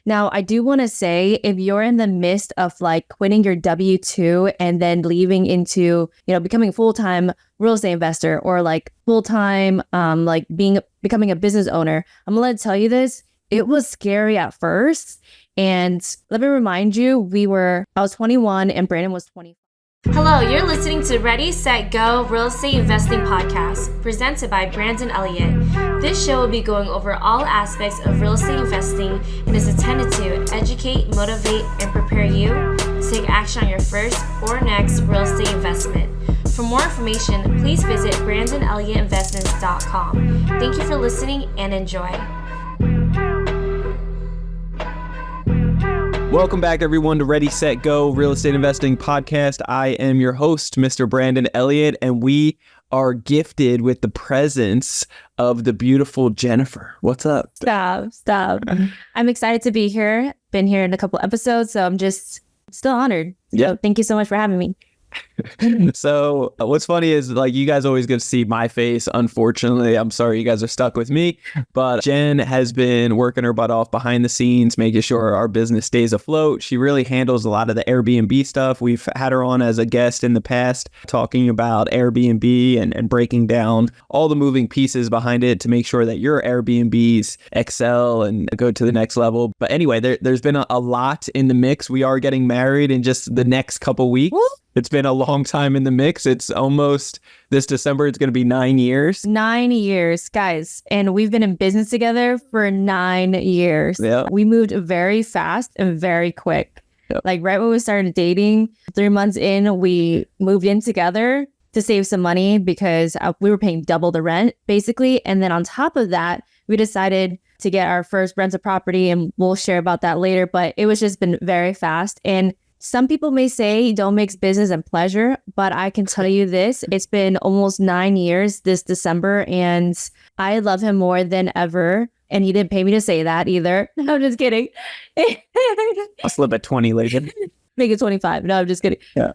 Now, I do want to say, if you're in the midst of like quitting your W-2 and then leaving into, becoming a full-time real estate investor or like full-time, becoming a business owner, I'm going to tell you this. It was scary at first. And let me remind you, I was 21 and Brandon was 20. Hello, you're listening to Ready, Set, Go Real Estate Investing Podcast, presented by Brandon Elliott. This show will be going over all aspects of real estate investing and is intended to educate, motivate, and prepare you to take action on your first or next real estate investment. For more information, please visit BrandonElliottInvestments.com. Thank you for listening and enjoy. Welcome back, everyone, to Ready, Set, Go Real Estate Investing Podcast. I am your host, Mr. Brandon Elliott, and we are gifted with the presence of the beautiful Jennifer. What's up? Stop. I'm excited to be here. Been here in a couple episodes, so I'm just still honored. So thank you so much for having me. So what's funny is like you guys always get to see my face. Unfortunately, I'm sorry you guys are stuck with me, but Jen has been working her butt off behind the scenes, making sure our business stays afloat. She really handles a lot of the Airbnb stuff. We've had her on as a guest in the past, talking about Airbnb and breaking down all the moving pieces behind it to make sure that your Airbnbs excel and go to the next level. But anyway, there's been a lot in the mix. We are getting married in just the next couple weeks. Woo! It's been a long time in the mix. It's almost this December. It's going to be 9 years. 9 years, guys. And we've been in business together for 9 years. Yeah. We moved very fast and very quick. Yep. Like right when we started dating, 3 months in, we moved in together to save some money because we were paying double the rent, basically. And then on top of that, we decided to get our first rental property, and we'll share about that later. But it was just been very fast. And some people may say don't mix business and pleasure, but I can tell you this, it's been almost 9 years this December, and I love him more than ever. And he didn't pay me to say that either. No, I'm just kidding. I'll slip at 20 later. Make it 25. No, I'm just kidding. Yeah.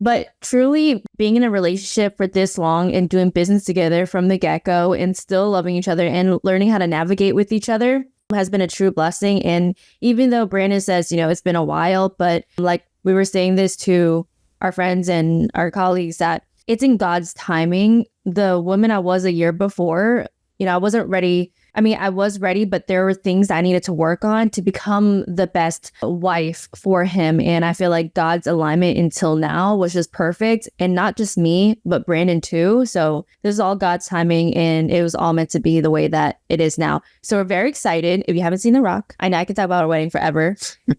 But truly being in a relationship for this long and doing business together from the get-go and still loving each other and learning how to navigate with each other has been a true blessing. And even though Brandon says, it's been a while, but like we were saying this to our friends and our colleagues, that it's in God's timing. The woman I was a year before, I wasn't ready. I mean, I was ready, but there were things I needed to work on to become the best wife for him. And I feel like God's alignment until now was just perfect. And not just me, but Brandon too. So this is all God's timing, and it was all meant to be the way that it is now. So we're very excited. If you haven't seen The Rock, I know I can talk about our wedding forever.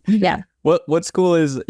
Yeah. What's cool is,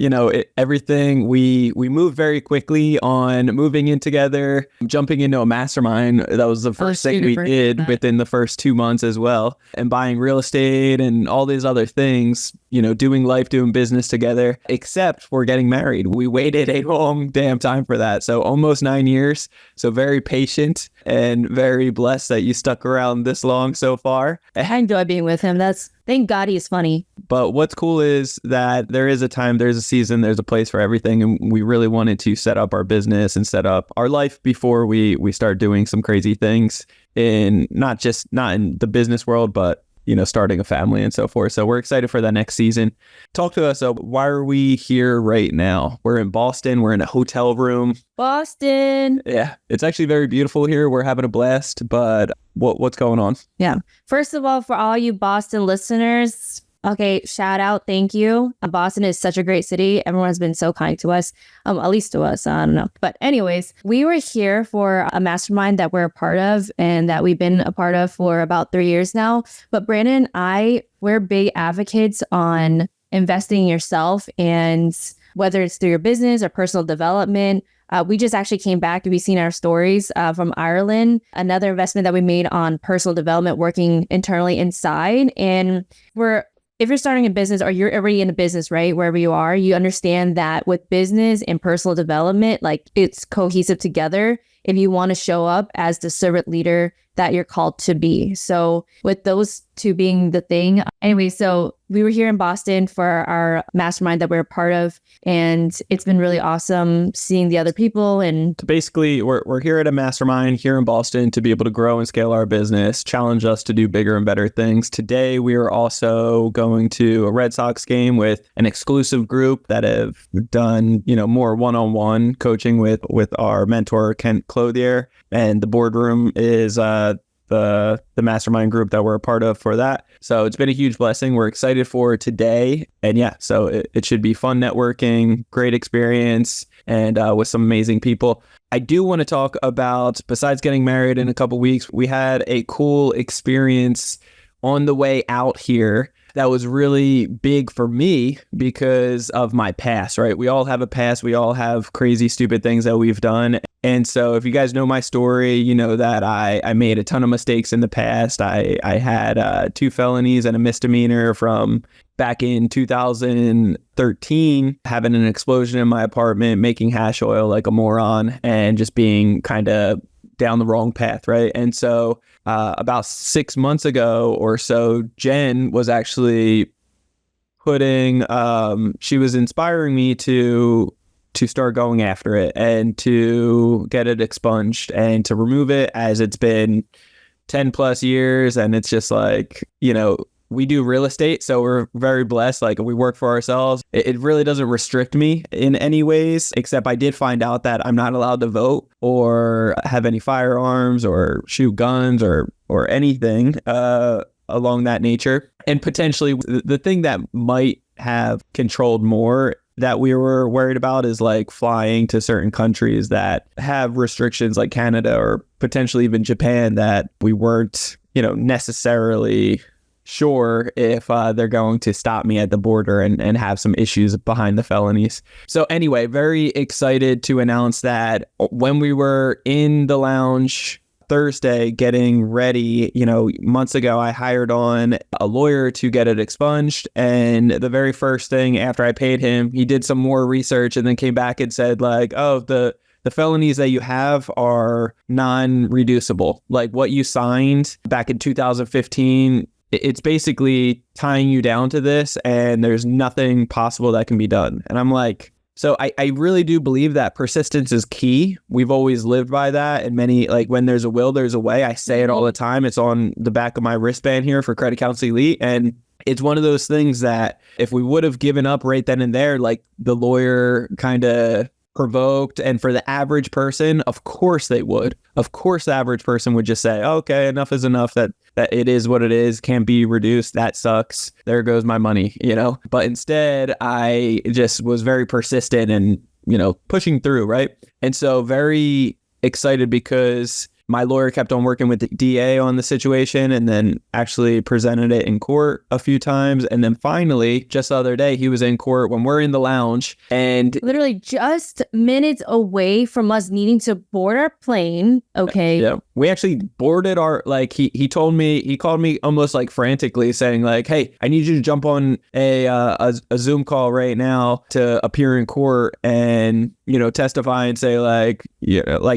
everything we moved very quickly on moving in together, jumping into a mastermind. That was the first thing we did within the first 2 months as well. And buying real estate and all these other things, doing life, doing business together, except for getting married. We waited a long damn time for that. So almost 9 years. So very patient and very blessed that you stuck around this long so far. I enjoy being with him. Thank God he's funny. But what's cool is that there is a time, there's a season, there's a place for everything. And we really wanted to set up our business and set up our life before we start doing some crazy things in not in the business world, but starting a family and so forth. So we're excited for that next season. Talk to us. Why are we here right now? We're in Boston. We're in a hotel room. Boston. Yeah, it's actually very beautiful here. We're having a blast, but what's going on? Yeah. First of all, for all you Boston listeners, okay, shout out. Thank you. Boston is such a great city. Everyone has been so kind to us, at least to us. I don't know. But anyways, we were here for a mastermind that we're a part of and that we've been a part of for about 3 years now. But Brandon and we're big advocates on investing in yourself, and whether it's through your business or personal development. We just actually came back. We've seen our stories from Ireland, another investment that we made on personal development, working internally inside. And if you're starting a business or you're already in a business, right, wherever you are, you understand that with business and personal development, like it's cohesive together. if you want to show up as the servant leader that you're called to be. So with those two being the thing. Anyway, so we were here in Boston for our mastermind that we're a part of, and it's been really awesome seeing the other people. And basically, we're here at a mastermind here in Boston to be able to grow and scale our business, challenge us to do bigger and better things. Today, we are also going to a Red Sox game with an exclusive group that have done, more one-on-one coaching with our mentor, Kent Clothier. And the boardroom is the mastermind group that we're a part of for that. So it's been a huge blessing. We're excited for today. And yeah, so it should be fun networking, great experience, and with some amazing people. I do want to talk about, besides getting married in a couple weeks, we had a cool experience on the way out here that was really big for me because of my past, right? We all have a past. We all have crazy, stupid things that we've done. And so if you guys know my story, you know that I made a ton of mistakes in the past. I had 2 felonies and a misdemeanor from back in 2013, having an explosion in my apartment, making hash oil like a moron, and just being kind of down the wrong path, right? And so about 6 months ago or so, Jen was actually she was inspiring me to start going after it and to get it expunged and to remove it, as it's been 10 plus years. And it's just like, we do real estate, so we're very blessed. Like, we work for ourselves. It really doesn't restrict me in any ways, except I did find out that I'm not allowed to vote or have any firearms or shoot guns or anything along that nature. And potentially the thing that might have controlled more that we were worried about is like flying to certain countries that have restrictions, like Canada or potentially even Japan, that we weren't, necessarily sure if they're going to stop me at the border and have some issues behind the felonies. So anyway, very excited to announce that when we were in the lounge Thursday getting ready, months ago, I hired on a lawyer to get it expunged. And the very first thing after I paid him, he did some more research and then came back and said like, oh, the felonies that you have are non-reducible. Like what you signed back in 2015, it's basically tying you down to this, and there's nothing possible that can be done. And I'm like, so I really do believe that persistence is key. We've always lived by that. And many, like, when there's a will, there's a way. I say it all the time. It's on the back of my wristband here for Credit Counsel Elite. And it's one of those things that if we would have given up right then and there, like the lawyer kind of provoked, and for the average person, of course they would. Of course, the average person would just say, okay, enough is enough, that it is what it is, can't be reduced, that sucks, there goes my money, But instead, I just was very persistent and, pushing through, right? And so very excited because my lawyer kept on working with the DA on the situation and then actually presented it in court a few times. And then finally, just the other day, he was in court when we're in the lounge, and literally just minutes away from us needing to board our plane. Okay. Yeah. We actually boarded he called me almost like frantically saying like, hey, I need you to jump on a Zoom call right now to appear in court and, testify and say like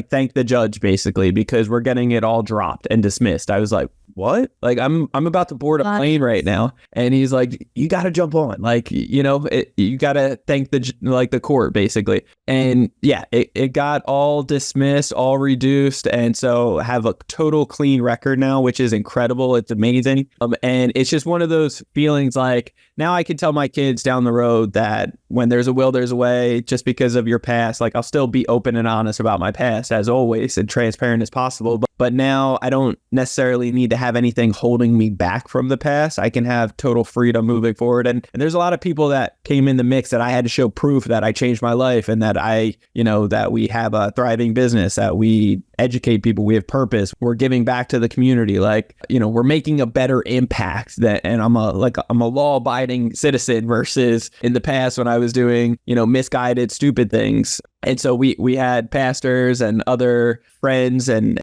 thank the judge basically, because we're getting it all dropped and dismissed. I was like, what? Like, I'm about to board a plane right now. And he's like, you got to jump on. Like, you got to thank the court basically. And yeah, it got all dismissed, all reduced. And so have a total clean record now, which is incredible. It's amazing. And it's just one of those feelings like, now I can tell my kids down the road that when there's a will, there's a way. Just because of your past, like, I'll still be open and honest about my past as always and transparent as possible. But now I don't necessarily need to have anything holding me back from the past. I can have total freedom moving forward. And there's a lot of people that came in the mix that I had to show proof that I changed my life and that that we have a thriving business, that we educate people, we have purpose, we're giving back to the community, we're making a better impact. And I'm a law-abiding citizen versus in the past when I was doing, misguided, stupid things. And so we had pastors and other friends and,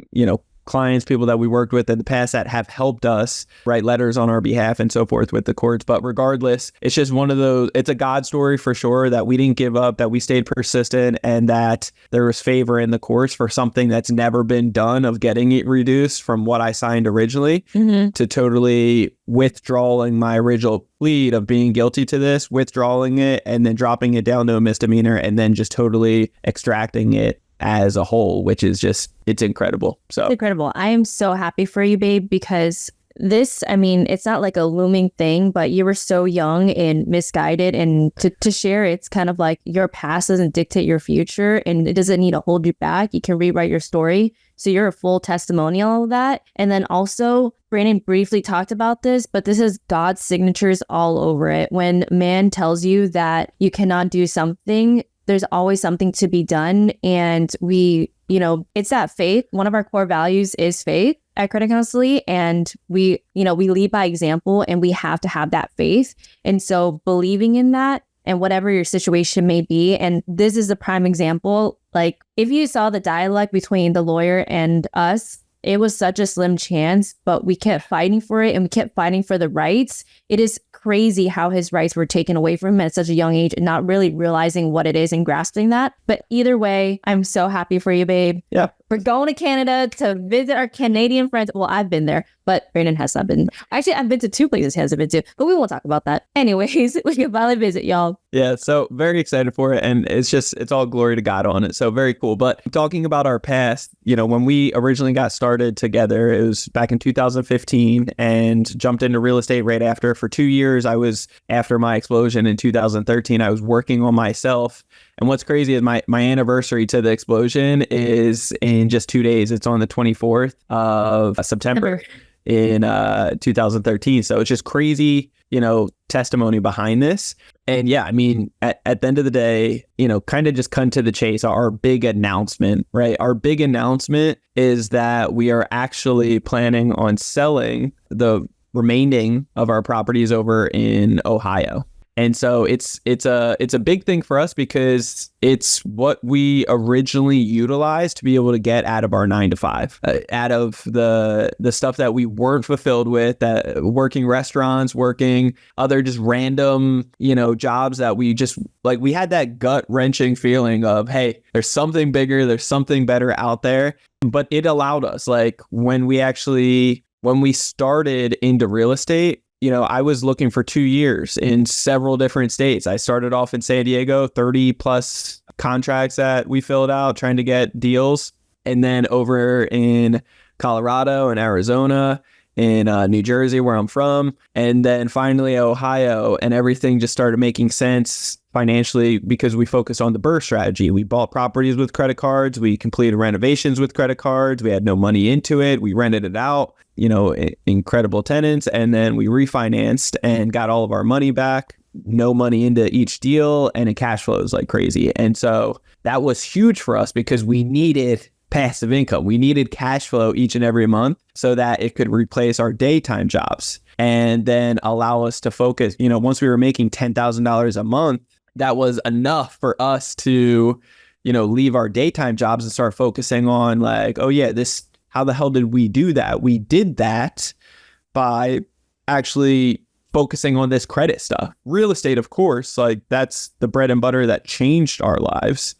clients, people that we worked with in the past that have helped us write letters on our behalf and so forth with the courts. But regardless, it's just one of those, it's a God story for sure, that we didn't give up, that we stayed persistent, and that there was favor in the courts for something that's never been done, of getting it reduced from what I signed originally to totally withdrawing my original plea of being guilty to this, withdrawing it, and then dropping it down to a misdemeanor, and then just totally extracting it as a whole, which is just, it's incredible. So It's incredible. I am so happy for you, babe, because this, I mean, it's not like a looming thing, but you were so young and misguided, and to share, it's kind of like your past doesn't dictate your future, and it doesn't need to hold you back. You can rewrite your story. So you're a full testimonial of that. And then also, Brandon briefly talked about this, but this is God's signatures all over it. When man tells you that you cannot do something, there's always something to be done. And we, it's that faith. One of our core values is faith at Credit Counseling. And we lead by example, and we have to have that faith. And so believing in that, and whatever your situation may be. And this is a prime example. Like, if you saw the dialogue between the lawyer and us, it was such a slim chance, but we kept fighting for it, and we kept fighting for the rights. It is crazy how his rights were taken away from him at such a young age, and not really realizing what it is and grasping that. But either way, I'm so happy for you, babe. Yeah. We're going to Canada to visit our Canadian friends. Well, I've been there, but Brandon has not been. Actually, I've been to 2 places he hasn't been to, but we won't talk about that. Anyways, we can finally visit, y'all. Yeah, so very excited for it, and it's all glory to God on it. So very cool. But talking about our past, when we originally got started together, it was back in 2015, and jumped into real estate right after. For 2 years, after my explosion in 2013, I was working on myself. And what's crazy is my anniversary to the explosion is in just 2 days. It's on the 24th of September in 2013. So it's just crazy, testimony behind this. And yeah, I mean, at the end of the day, kind of just cut to the chase, our big announcement, right? Our big announcement is that we are actually planning on selling the remaining of our properties over in Ohio. And so it's a big thing for us, because it's what we originally utilized to be able to get out of our 9-to-5, out of the stuff that we weren't fulfilled with, that working restaurants, working other just random, jobs that we just like, we had that gut wrenching feeling of, hey, there's something bigger, there's something better out there. But it allowed us, like, when we started into real estate, I was looking for 2 years in several different states. I started off in San Diego, 30 plus contracts that we filled out trying to get deals. And then over in Colorado and Arizona, in New Jersey, where I'm from. And then finally Ohio, and everything just started making sense financially because we focused on the BRRRR strategy. We bought properties with credit cards. We completed renovations with credit cards. We had no money into it. We rented it out, incredible tenants. And then we refinanced and got all of our money back, no money into each deal, and it cash flows like crazy. And so that was huge for us because we needed passive income. We needed cash flow each and every month so that it could replace our daytime jobs and then allow us to focus. Once we were making $10,000 a month, that was enough for us to, leave our daytime jobs and start focusing on like, oh yeah, how the hell did we do that? We did that by actually focusing on this credit stuff. Real estate, of course, like that's the bread and butter that changed our lives.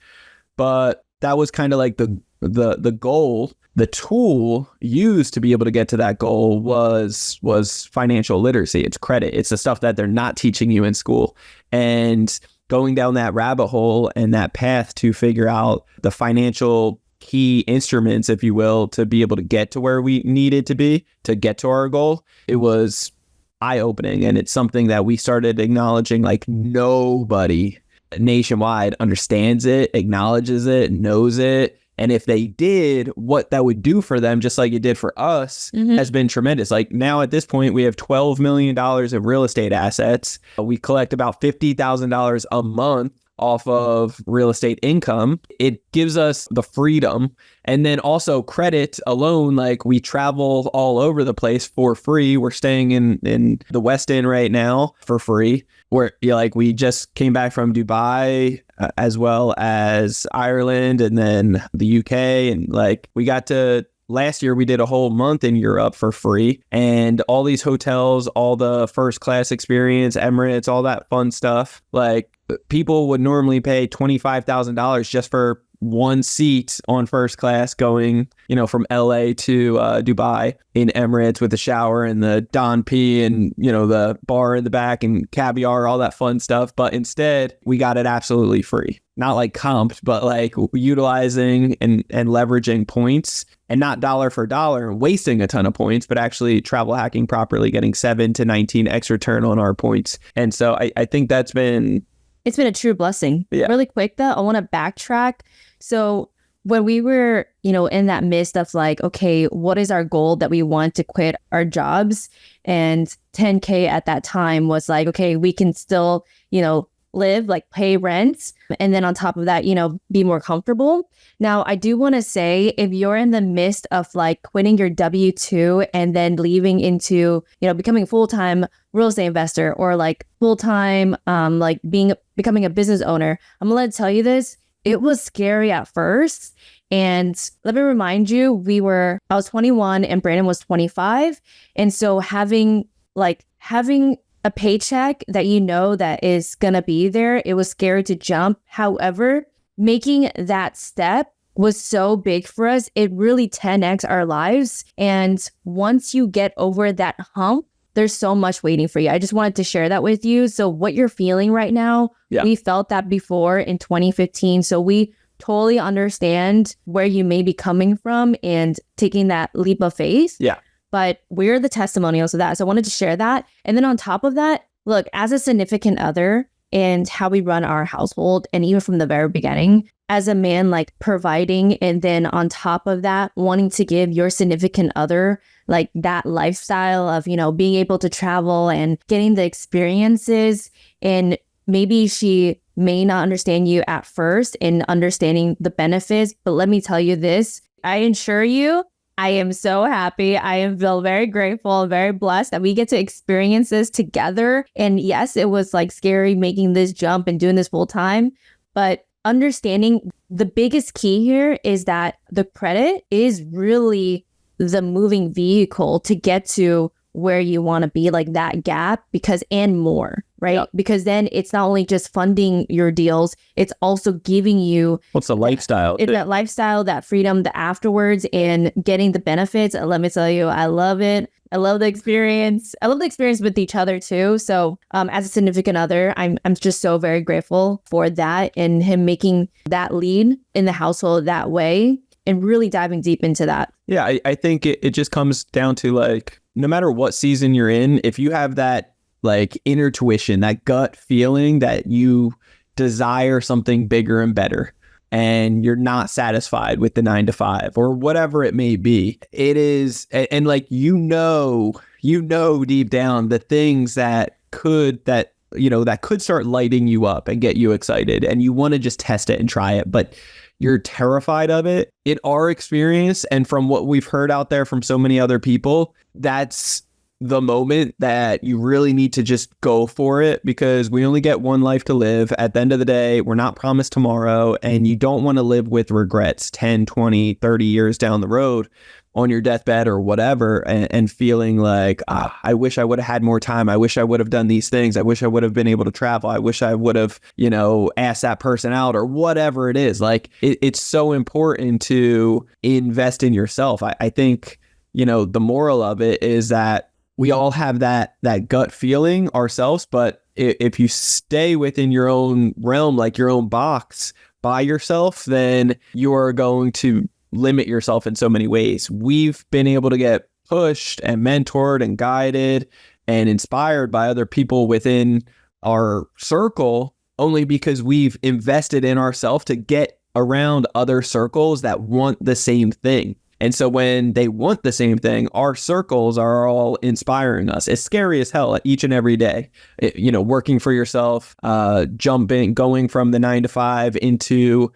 But that was kind of like the goal. The tool used to be able to get to that goal was financial literacy. It's credit. It's the stuff that they're not teaching you in school. And going down that rabbit hole and that path to figure out the financial key instruments, if you will, to be able to get to where we needed to be, to get to our goal, it was eye-opening. And it's something that we started acknowledging, like nobody nationwide understands it, acknowledges it, knows it. And if they did, what that would do for them, just like it did for us, has been tremendous. Like now at this point, we have $12 million of real estate assets. We collect about $50,000 a month off of real estate income. It gives us the freedom. And then also credit alone, like we travel all over the place for free. We're staying in the West End right now for free. We just came back from Dubai, as well as Ireland and then the UK. And like we got to last year we did a whole month in Europe for free, and all these hotels, all the first class experience, Emirates, all that fun stuff. Like, people would normally pay $25,000 just for one seat on first class going, from LA to Dubai in Emirates with the shower and the Don P and, the bar in the back and caviar, all that fun stuff. But instead, we got it absolutely free. Not like comped, but like utilizing and leveraging points, and not dollar for dollar and wasting a ton of points, but actually travel hacking properly, getting 7 to 19x return on our points. And so I think it's been a true blessing. Yeah. Really quick though, I want to backtrack. So when we were, in that midst of like, okay, what is our goal that we want to quit our jobs? And 10K at that time was like, okay, we can still, live, like pay rent. And then on top of that, be more comfortable. Now, I do want to say, if you're in the midst of like quitting your W-2 and then leaving into, becoming a full-time real estate investor, or like full-time, like becoming a business owner, I'm going to tell you this. It was scary at first. And let me remind you, I was 21 and Brandon was 25. And so having a paycheck that that is going to be there, it was scary to jump. However, making that step was so big for us. It really 10x our lives. And once you get over that hump, there's so much waiting for you. I just wanted to share that with you. So what you're feeling right now, we felt that before in 2015. So we totally understand where you may be coming from and taking that leap of faith. Yeah. But we're the testimonials of that. So I wanted to share that. And then on top of that, look, as a significant other and how we run our household, and even from the very beginning, as a man, like providing, and then on top of that, wanting to give your significant other like that lifestyle of, being able to travel and getting the experiences. And maybe she may not understand you at first in understanding the benefits, but let me tell you this, I assure you, I am so happy. I feel very grateful and very blessed that we get to experience this together. And yes, it was like scary making this jump and doing this full time, but understanding the biggest key here is that the credit is really the moving vehicle to get to where you want to be, like that gap, and more, right? Yep. Because then it's not only just funding your deals, it's also giving you what's the lifestyle? That lifestyle, that freedom, the afterwards, and getting the benefits. And let me tell you, I love it. I love the experience. I love the experience with each other too. So as a significant other, I'm just so very grateful for that, and him making that lead in the household that way and really diving deep into that. Yeah, I think it just comes down to like, no matter what season you're in, if you have that like inner tuition, that gut feeling that you desire something bigger and better, and you're not satisfied with the 9 to 5 or whatever it may be, it is, and like, deep down the things that could start lighting you up and get you excited, and you want to just test it and try it, but you're terrified of it. In our experience, and from what we've heard out there from so many other people, that's the moment that you really need to just go for it, because we only get one life to live. At the end of the day, we're not promised tomorrow, and you don't want to live with regrets 10, 20, 30 years down the road on your deathbed or whatever, and feeling like, I wish I would have had more time. I wish I would have done these things. I wish I would have been able to travel. I wish I would have, asked that person out, or whatever it is. Like, it's so important to invest in yourself. I think, the moral of it is that we all have that gut feeling ourselves, but if you stay within your own realm, like your own box by yourself, then you are going to limit yourself in so many ways. We've been able to get pushed and mentored and guided and inspired by other people within our circle only because we've invested in ourselves to get around other circles that want the same thing. And so when they want the same thing, our circles are all inspiring us. It's scary as hell each and every day, working for yourself, going from the 9 to 5 into,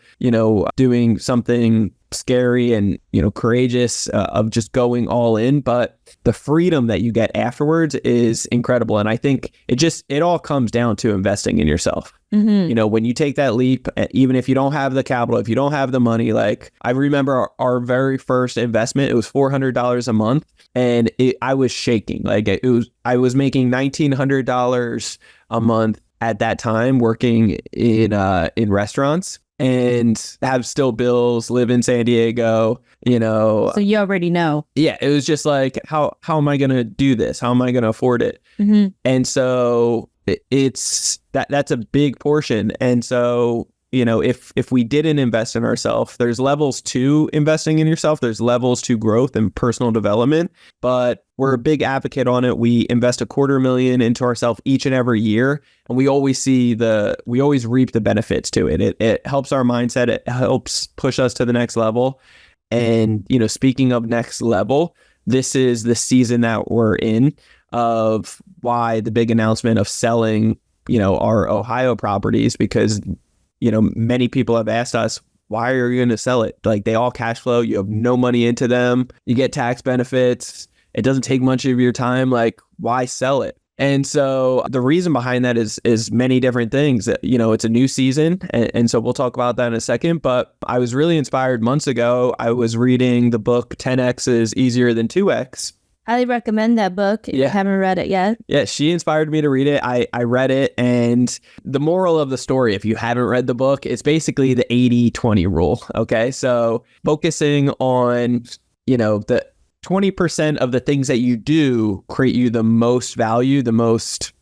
doing something scary and, courageous of just going all in, but the freedom that you get afterwards is incredible. And I think it all comes down to investing in yourself. When you take that leap, even if you don't have the capital, if you don't have the money, like I remember our very first investment, it was $400 a month, and I was shaking. Like I was making $1,900 a month at that time, working in restaurants, and have still bills, live in San Diego, So you already know. Yeah, it was just like, how am I going to do this? How am I going to afford it? And so it's that's a big portion. And so, if we didn't invest in ourselves, there's levels to investing in yourself. There's levels to growth and personal development, but we're a big advocate on it. We invest $250,000 into ourselves each and every year. And we always reap the benefits to it. It helps our mindset. It helps push us to the next level. And, speaking of next level, this is the season that we're in of why the big announcement of selling, our Ohio properties, because many people have asked us, why are you going to sell it? Like, they all cash flow. You have no money into them. You get tax benefits. It doesn't take much of your time. Like, why sell it? And so the reason behind that is many different things. It's a new season. And so we'll talk about that in a second. But I was really inspired months ago. I was reading the book 10X is Easier Than 2X. Highly recommend that book if you haven't read it yet. Yeah, she inspired me to read it. I read it, and the moral of the story, if you haven't read the book, it's basically the 80-20 rule. Okay, so focusing on, the 20% of the things that you do create you the most value, the most,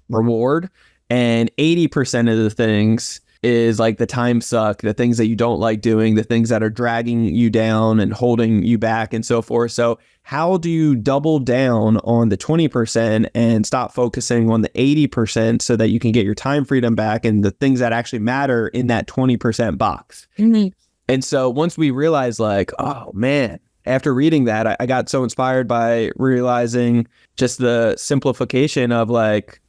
reward, and 80% of the things is like the time suck, the things that you don't like doing, the things that are dragging you down and holding you back and so forth. So how do you double down on the 20% and stop focusing on the 80% so that you can get your time freedom back and the things that actually matter in that 20% box? And so once we realized, like, oh man, after reading that, I got so inspired by realizing just the simplification of, like,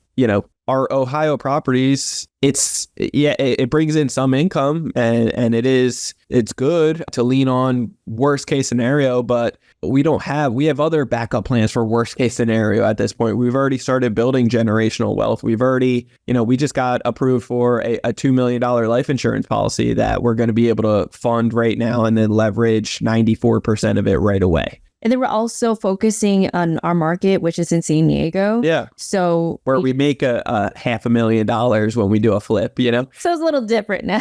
our Ohio properties, it brings in some income, and it's good to lean on worst case scenario, but we have other backup plans for worst case scenario at this point. We've already started building generational wealth. We've already, we just got approved for a $2 million life insurance policy that we're going to be able to fund right now and then leverage 94% of it right away. And then we're also focusing on our market, which is in San Diego. Yeah. So where we make a $500,000 when we do a flip, So it's a little different now.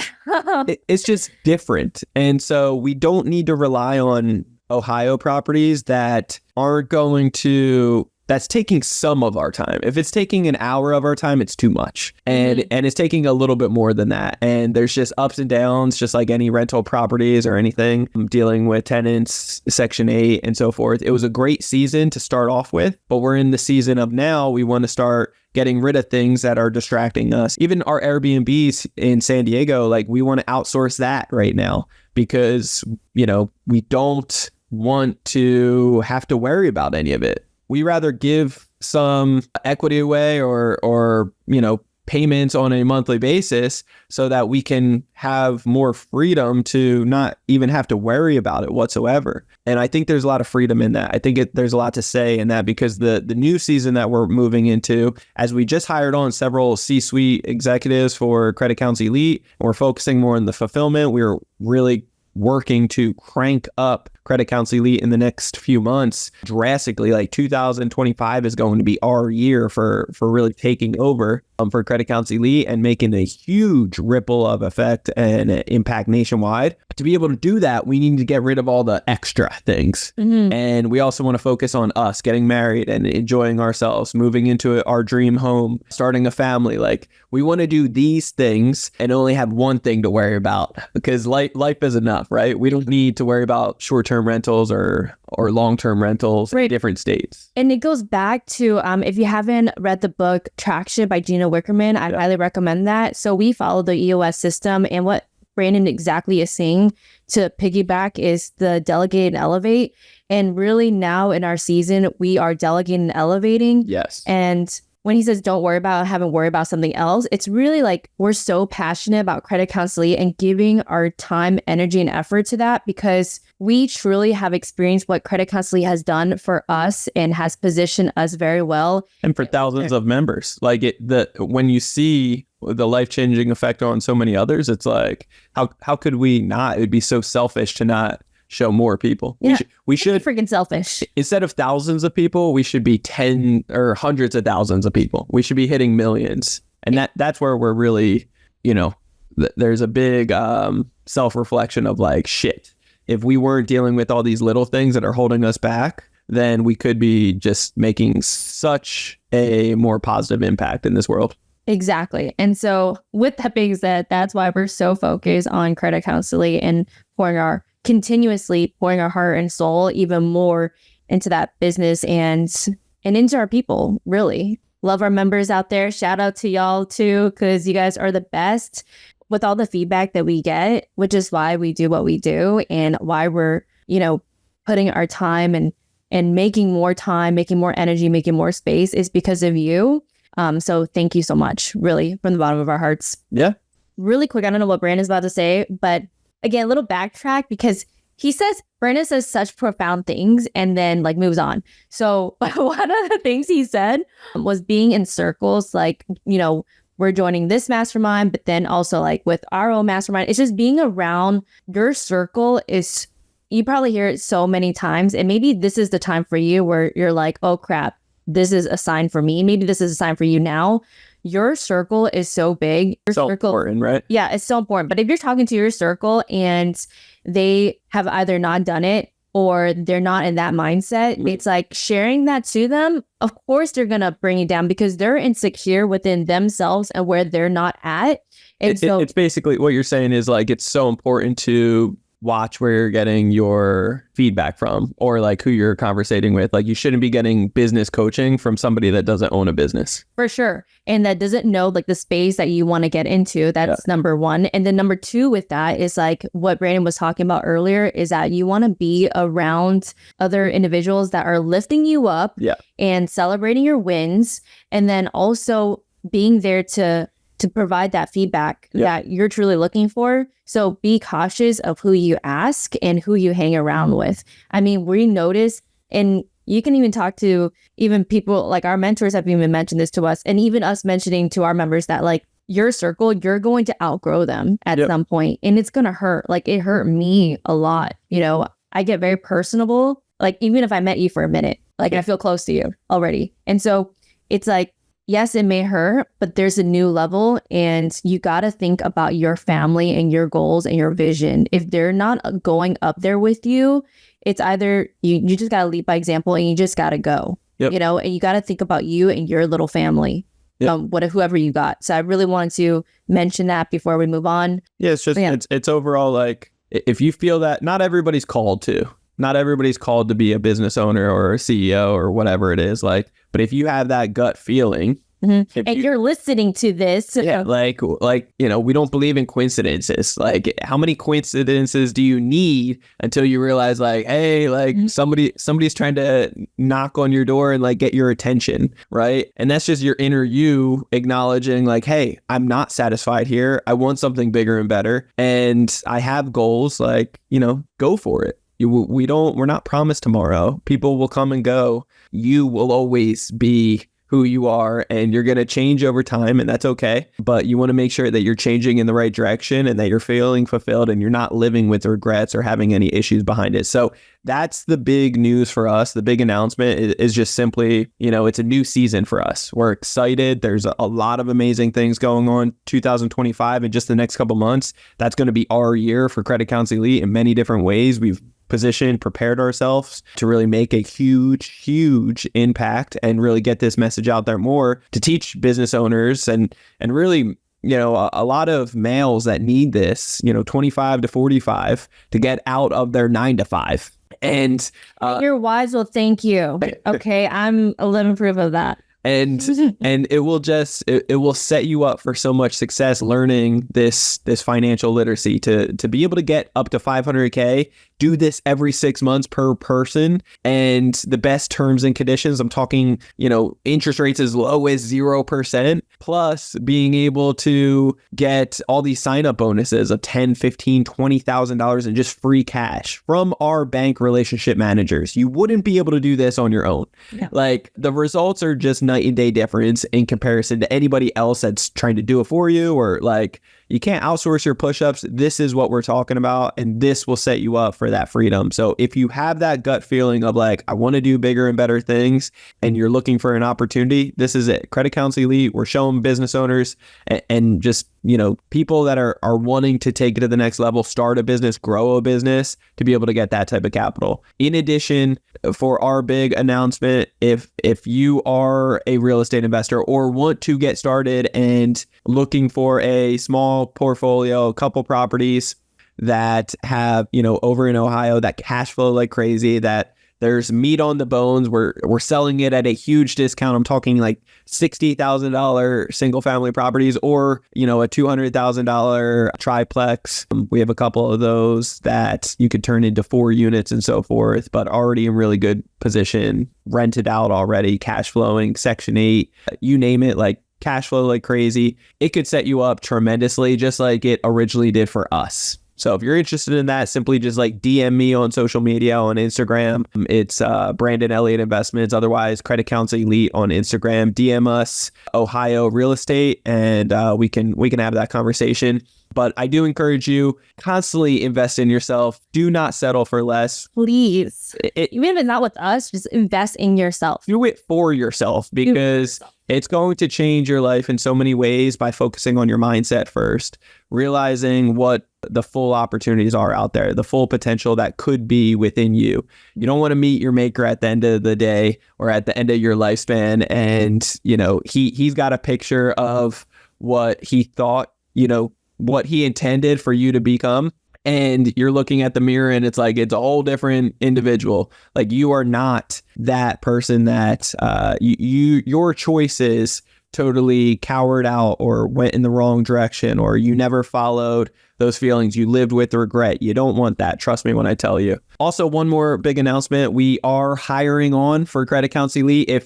It's just different. And so we don't need to rely on Ohio properties that aren't going to, that's taking some of our time. If it's taking an hour of our time, it's too much. And it's taking a little bit more than that. And there's just ups and downs, just like any rental properties or anything. I'm dealing with tenants, Section 8 and so forth. It was a great season to start off with, but we're in the season of now we want to start getting rid of things that are distracting us. Even our Airbnbs in San Diego, like, we want to outsource that right now because, we don't want to have to worry about any of it. We rather give some equity away or payments on a monthly basis so that we can have more freedom to not even have to worry about it whatsoever. And I think there's a lot of freedom in that. I think there's a lot to say in that, because the new season that we're moving into, as we just hired on several C-suite executives for Credit Counsel Elite, and we're focusing more on the fulfillment. We're really working to crank up Credit Counsel Elite in the next few months drastically. Like 2025 is going to be our year for really taking over for Credit Counsel Elite and making a huge ripple of effect and impact nationwide. To be able to do that, we need to get rid of all the extra things. And we also want to focus on us getting married and enjoying ourselves, moving into our dream home, starting a family. Like, we want to do these things and only have one thing to worry about, because life is enough, right? We don't need to worry about short-term rentals or long-term rentals in different states. And it goes back to, if you haven't read the book Traction by Gina Wickerman, I highly recommend that. So we follow the EOS system, and what Brandon exactly is saying, to piggyback, is the delegate and elevate. And really now in our season, we are delegating and elevating. Yes. And when he says don't worry about having worry about something else, it's really like we're so passionate about credit counseling and giving our time, energy, and effort to that because we truly have experienced what credit counseling has done for us and has positioned us very well. And for thousands of members, like when you see the life-changing effect on so many others, it's like, how could we not? It'd be so selfish to not show more people. Yeah. We should freaking selfish. Instead of thousands of people, we should be 10 or hundreds of thousands of people. We should be hitting millions. And that's where we're really, there's a big self-reflection of like, shit, if we weren't dealing with all these little things that are holding us back, then we could be just making such a more positive impact in this world. Exactly. And so with that being said, that's why we're so focused on credit counseling and continuously pouring our heart and soul even more into that business and into our people, really. Love our members out there. Shout out to y'all too, because you guys are the best with all the feedback that we get, which is why we do what we do and why we're, putting our time and making more time, making more energy, making more space is because of you. So thank you so much, really, from the bottom of our hearts. Yeah. Really quick, I don't know what Brandon's about to say, but again, a little backtrack because Brandon says such profound things and then like moves on. So one of the things he said was being in circles, like, we're joining this mastermind, but then also like with our own mastermind, it's just being around your circle is, you probably hear it so many times. And maybe this is the time for you where you're like, oh crap, this is a sign for me. Maybe this is a sign for you now. Your circle is so big. Your so circle, important, right? Yeah, it's so important. But if you're talking to your circle and they have either not done it or they're not in that mindset, it's like sharing that to them. Of course, they're going to bring you down because they're insecure within themselves and where they're not at. And it's basically what you're saying is like, it's so important to watch where you're getting your feedback from or like who you're conversating with. Like you shouldn't be getting business coaching from somebody that doesn't own a business. For sure. And that doesn't know like the space that you want to get into. That's number one. And then number two with that is like what Brandon was talking about earlier is that you want to be around other individuals that are lifting you up and celebrating your wins. And then also being there to provide that feedback that you're truly looking for. So be cautious of who you ask and who you hang around with. I mean, we notice, and you can even talk to even people like our mentors have even mentioned this to us, and even us mentioning to our members that like your circle, you're going to outgrow them at some point, and it's going to hurt. Like it hurt me a lot. I get very personable. Like even if I met you for a minute, like I feel close to you already. And so it's like, yes, it may hurt, but there's a new level and you got to think about your family and your goals and your vision. If they're not going up there with you, it's either you just got to lead by example and you just got to go, and you got to think about you and your little family, whoever you got. So I really wanted to mention that before we move on. Yeah, it's just, it's overall like, if you feel that not everybody's called to be a business owner or a CEO or whatever it is, like, but if you have that gut feeling, and you're listening to this, like, we don't believe in coincidences. Like, how many coincidences do you need until you realize, like, hey, like somebody's trying to knock on your door and like get your attention, right? And that's just your inner you acknowledging, like, hey, I'm not satisfied here. I want something bigger and better, and I have goals. Like, go for it. We're not promised tomorrow. People will come and go. You will always be who you are, and you're going to change over time, and that's okay. But you want to make sure that you're changing in the right direction and that you're feeling fulfilled and you're not living with regrets or having any issues behind it. So that's the big news for us. The big announcement is just simply, it's a new season for us. We're excited. There's a lot of amazing things going on 2025 and just the next couple months. That's going to be our year for Credit Counseling Elite in many different ways. We've prepared ourselves to really make a huge impact and really get this message out there more to teach business owners and really, a lot of males that need this, 25 to 45 to get out of their 9 to 5. And your wives will thank you. Okay, I'm a living proof of that. And it will set you up for so much success learning this financial literacy to be able to get up to $500K do this every 6 months per person, and the best terms and conditions. I'm talking, interest rates as low as 0%, plus being able to get all these sign-up bonuses of $10, $15, $20,000 in just free cash from our bank relationship managers. You wouldn't be able to do this on your own. Yeah. Like, the results are just night and day difference in comparison to anybody else that's trying to do it for you, or like, you can't outsource your push-ups. This is what we're talking about, and this will set you up for that freedom. So if you have that gut feeling of like, I want to do bigger and better things, and you're looking for an opportunity, this is it. Credit Counsel Elite, we're showing business owners and just, people that are wanting to take it to the next level, start a business, grow a business, to be able to get that type of capital. In addition, for our big announcement, if you are a real estate investor or want to get started and looking for a small portfolio, a couple properties that have, over in Ohio, that cash flow like crazy, that there's meat on the bones. We're selling it at a huge discount. I'm talking like $60,000 single family properties, or, a $200,000 triplex. We have a couple of those that you could turn into 4 units and so forth, but already in really good position, rented out already, cash flowing, Section 8, you name it, like cash flow like crazy. It could set you up tremendously, just like it originally did for us. So if you're interested in that, simply just like DM me on social media, on Instagram. It's Brandon Elliott Investments. Otherwise, Credit Counsel Elite on Instagram. DM us Ohio Real Estate, and we can have that conversation. But I do encourage you, constantly invest in yourself. Do not settle for less. Please. Even if it's not with us, just invest in yourself. Do it for yourself, because it's going to change your life in so many ways by focusing on your mindset first, realizing what the full opportunities are out there, the full potential that could be within you. You don't want to meet your maker at the end of the day or at the end of your lifespan, and he's got a picture of what he thought, what he intended for you to become, and you're looking at the mirror and it's like, it's a whole different individual. Like, you are not that person that your choices totally cowered out or went in the wrong direction, or you never followed those feelings. You lived with regret. You don't want that. Trust me when I tell you. Also, one more big announcement. We are hiring on for Credit Counsel Elite.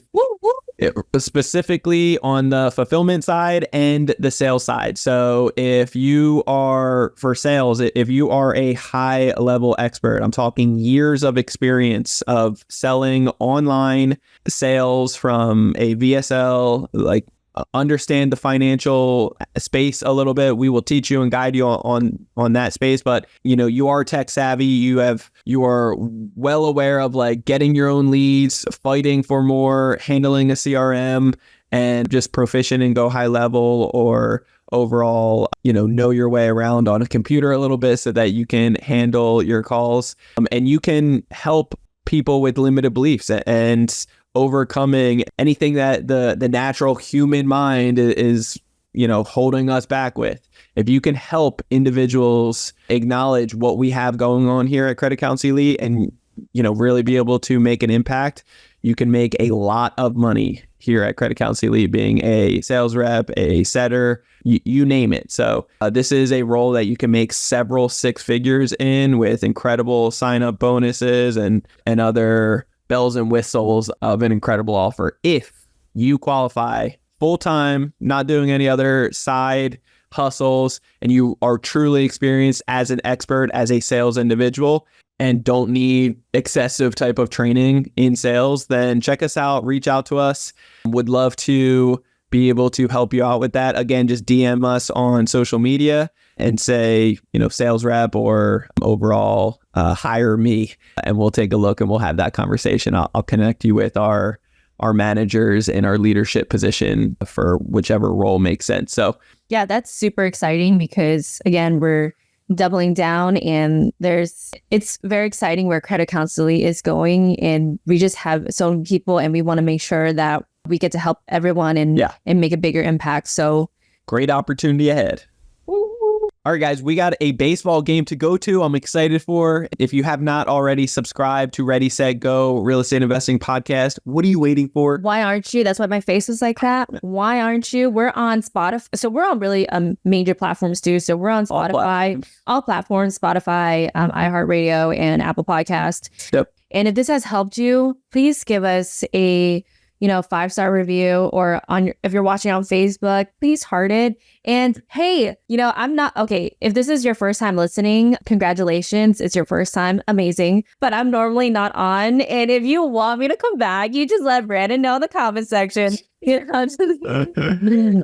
Specifically on the fulfillment side and the sales side. So if you are for sales, if you are a high level expert, I'm talking years of experience of selling online sales from a VSL, like understand the financial space a little bit. We will teach you and guide you on that space. But you are tech savvy. You are well aware of like getting your own leads, fighting for more, handling a CRM, and just proficient in Go High Level, or overall, know your way around on a computer a little bit so that you can handle your calls, and you can help people with limited beliefs and overcoming anything that the natural human mind is, holding us back with. If you can help individuals acknowledge what we have going on here at Credit Counsel Elite and, really be able to make an impact, you can make a lot of money here at Credit Counsel Elite, being a sales rep, a setter, you name it. So this is a role that you can make several 6 figures in, with incredible sign-up bonuses and other bells and whistles of an incredible offer. If you qualify full-time, not doing any other side hustles, and you are truly experienced as an expert, as a sales individual, and don't need excessive type of training in sales, then check us out, reach out to us. Would love to be able to help you out with that. Again, just DM us on social media and say, sales rep or overall hire me, and we'll take a look and we'll have that conversation. I'll connect you with our managers in our leadership position for whichever role makes sense. So yeah, that's super exciting, because again, we're doubling down, and it's very exciting where Credit Counsel Elite is going, and we just have so many people, and we want to make sure that we get to help everyone and make a bigger impact. So great opportunity ahead. All right, guys, we got a baseball game to go to. I'm excited for. If you have not already subscribed to Ready, Set, Go Real Estate Investing Podcast, what are you waiting for? Why aren't you? That's why my face was like that. Why aren't you? We're on Spotify. So we're on really major platforms too. So we're on Spotify, all platforms, Spotify, iHeartRadio, and Apple Podcast. Yep. And if this has helped you, please give us a 5-star review, or if you're watching on Facebook, please heart it. And hey, I'm not okay. If this is your first time listening, congratulations. It's your first time. Amazing. But I'm normally not on. And if you want me to come back, you just let Brandon know in the comment section. All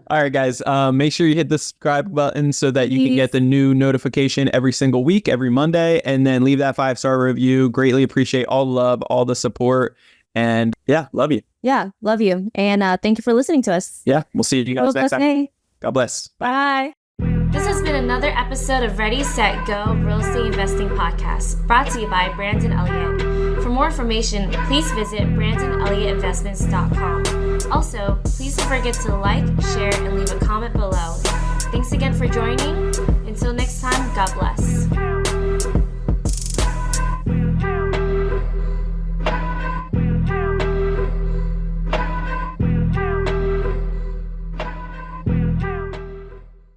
right, guys, make sure you hit the subscribe button so that you can get the new notification every single week, every Monday, and then leave that 5-star review. Greatly appreciate all the love, all the support. And yeah, love you. Yeah, love you. And thank you for listening to us. Yeah, we'll see you guys next time. Day. God bless. Bye. This has been another episode of Ready, Set, Go Real Estate Investing Podcast, brought to you by Brandon Elliott. For more information, please visit BrandonElliottInvestments.com. Also, please don't forget to like, share, and leave a comment below. Thanks again for joining. Until next time, God bless.